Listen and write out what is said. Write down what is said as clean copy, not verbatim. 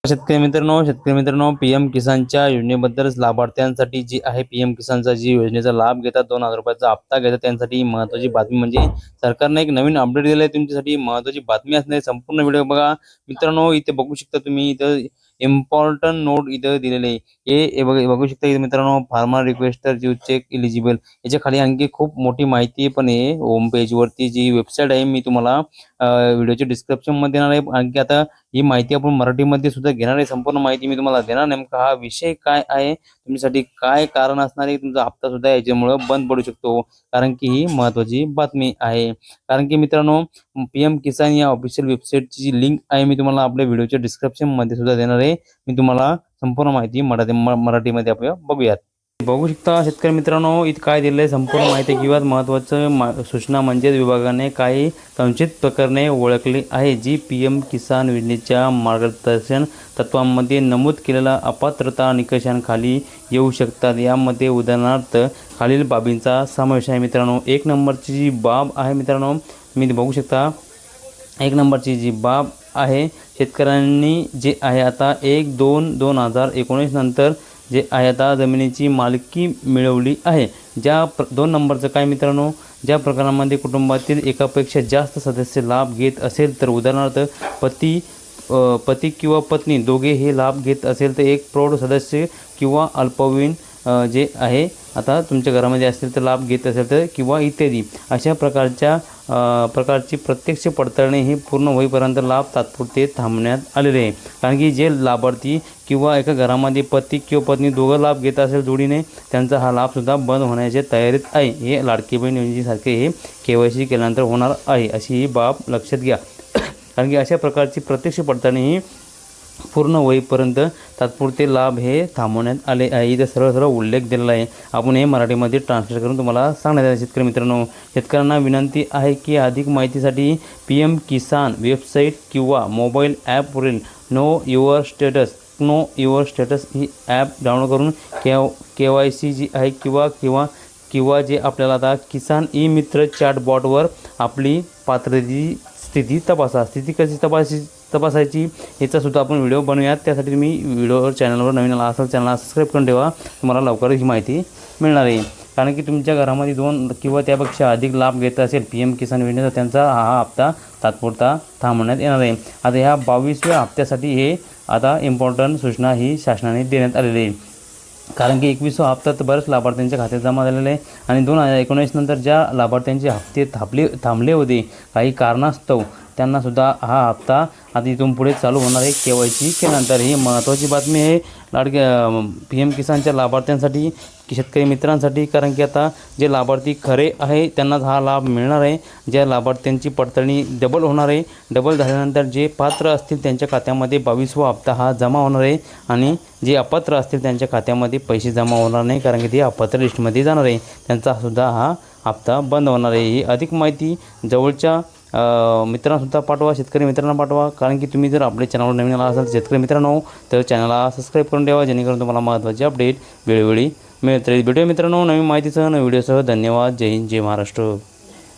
शेतकरी मित्रांनो पीएम किसानच्या योजनेबद्दल लाभार्थ्यांसाठी जी आहे पीएम किसानचा जी योजनेचा लाभ घेतात 2,000 रुपयाचा हप्ता घेतात त्यांसाठी महत्त्वाची बातमी म्हणजे सरकारने एक नवीन अपडेट दिलं आहे तुमच्यासाठी महत्त्वाची बातमी असणे संपूर्ण व्हिडिओ बघा मित्रांनो। इथे बघू शकता तुम्ही इथं इम्पॉर्टंट नोट इथं दिलेले हे बघू शकता इथे मित्रांनो। Farmer requester you check eligible याच्या खाली आणखी खूप मोठी माहिती पण आहे होम पेज वरती जी वेबसाईट आहे मी तुम्हाला व्हिडिओच्या डिस्क्रिप्शन मध्ये देणार आहे। आणखी आता ही माहिती आपण मराठीमध्ये सुद्धा घेणार आहे संपूर्ण माहिती मी तुम्हाला देणार। नेमका हा विषय काय आहे तुमच्यासाठी काय कारण असणार आहे तुमचा हप्ता सुद्धा याच्यामुळे बंद पडू शकतो कारण की ही महत्त्वाची बातमी आहे। कारण की मित्रांनो पीएम किसान या ऑफिशियल वेबसाईटची जी लिंक आहे मी तुम्हाला आपल्या व्हिडिओच्या डिस्क्रिप्शन मध्ये सुद्धा देणार आहे। मी तुम्हाला संपूर्ण माहिती मराठीमध्ये आपण बघूयात। बघू शकता शेतकरी मित्रांनो इथं काय दिलं आहे संपूर्ण माहिती किंवा महत्त्वाचं सूचना म्हणजे विभागाने काही संचित प्रकरणे ओळखली आहे जी पीएम किसान योजनेच्या मार्गदर्शन तत्वांमध्ये नमूद केलेल्या अपात्रता निकषांखाली येऊ शकतात। यामध्ये उदाहरणार्थ खालील बाबींचा समावेश आहे मित्रांनो। एक नंबरची जी बाब आहे मित्रांनो मी बघू शकता एक नंबरची जी बाब आहे शेतकऱ्यांनी जे आहे आता 1/2/2019 नंतर जे आहे आता जमिनीची मालकी मिळवली आहे। ज्या 2 नंबरचं काय मित्रांनो ज्या प्रकरणांमध्ये कुटुंबातील एकापेक्षा जास्त सदस्य लाभ घेत असेल तर उदाहरणार्थ पती किंवा पत्नी दोघे हे लाभ घेत असेल तर एक प्रौढ सदस्य किंवा अल्पवयीन जे आहे आता तुमच्या घरामध्ये असतील तर लाभ घेत असेल तर किंवा इत्यादी अशा प्रकारची प्रत्यक्ष पडताळणी ही पूर्ण होईपर्यंत लाभ तात्पुरते थांबण्यात आलेले आहे। कारण की जे लाभार्थी किंवा एका घरामध्ये पती किंवा पत्नी दोघं लाभ घेत असेल जोडीने त्यांचा हा लाभसुद्धा बंद होण्याच्या तयारीत आहे। हे लाडकी बहीण योजनेसारखे हे केवायसी केल्यानंतर होणार आहे अशी ही बाब लक्षात घ्या। कारण की अशा प्रकारची प्रत्यक्ष पडताळणी ही पूर्ण होईपर्यंत तात्पुरते लाभ हे थांबवण्यात आले आहे। इथे सरळ उल्लेख दिलेला आहे आपण हे मराठीमध्ये ट्रान्सलेट करून तुम्हाला सांगण्यात आले। शेतकरी मित्रांनो शेतकऱ्यांना विनंती आहे की अधिक माहितीसाठी पीएम किसान वेबसाईट किंवा मोबाईल ॲपवरील नो युअर स्टेटस ही ॲप डाउनलोड करून केवायसी जी आहे किंवा जे आपल्याला आता किसान ई मित्र चॅटबॉटवर आपली पात्रतेची स्थिती कशी तपासायची याचा सुद्धा आपण व्हिडिओ बनवूयात। त्यासाठी तुम्ही व्हिडिओ चॅनलवर नवीन आला असाल चॅनलला सबस्क्राईब करून ठेवा तुम्हाला लवकरच ही माहिती मिळणार आहे। कारण की तुमच्या घरामध्ये 2 किंवा त्यापेक्षा अधिक लाभ घेत असेल पीएम किसान योजनेचा त्यांचा हा हप्ता तात्पुरता थांबवण्यात येणार आहे। आता ह्या 22व्या हप्त्यासाठी हे आता इम्पॉर्टंट सूचना ही शासनाने देण्यात आलेली आहे। कारण की 21वा हप्ता तर बरेच लाभार्थ्यांच्या खात्यात जमा झालेले आहे आणि 2019 नंतर ज्या लाभार्थ्यांचे हप्ते थांबले होते काही कारणास्तव त्यांनासुद्धा हा हप्ता आता इथून पुढे चालू होणार आहे केवायसी केल्यानंतर। ही महत्त्वाची बातमी आहे पीएम किसानच्या लाभार्थ्यांसाठी शेतकरी मित्रांसाठी। कारण की आता जे लाभार्थी खरे आहे त्यांनाच हा लाभ मिळणार आहे। ज्या लाभार्थ्यांची पडताळणी डबल होणार आहे डबल झाल्यानंतर जे पात्र असतील त्यांच्या खात्यामध्ये 22वा हप्ता हा जमा होणार आहे आणि जे अपात्र असतील त्यांच्या खात्यामध्ये पैसे जमा होणार नाही कारण की ते अपात्र लिस्टमध्ये जाणार आहे त्यांचा सुद्धा हा हप्ता बंद होणार आहे। ही अधिक माहिती जवळच्या मित्रांसुद्धा पाठवा शेतकरी मित्रांना पाठवा। कारण की तुम्ही जर आपल्या चॅनलवर नवीन आला असाल शेतकरी मित्रांनो तर चॅनलला सबस्क्राईब करून ठेवा जेणेकरून तुम्हाला महत्त्वाचे अपडेट वेळोवेळी मिळत राहील। भेटूया मित्रांनो नवीन माहितीसह नवीन व्हिडिओसह। धन्यवाद। जय हिंद जय महाराष्ट्र।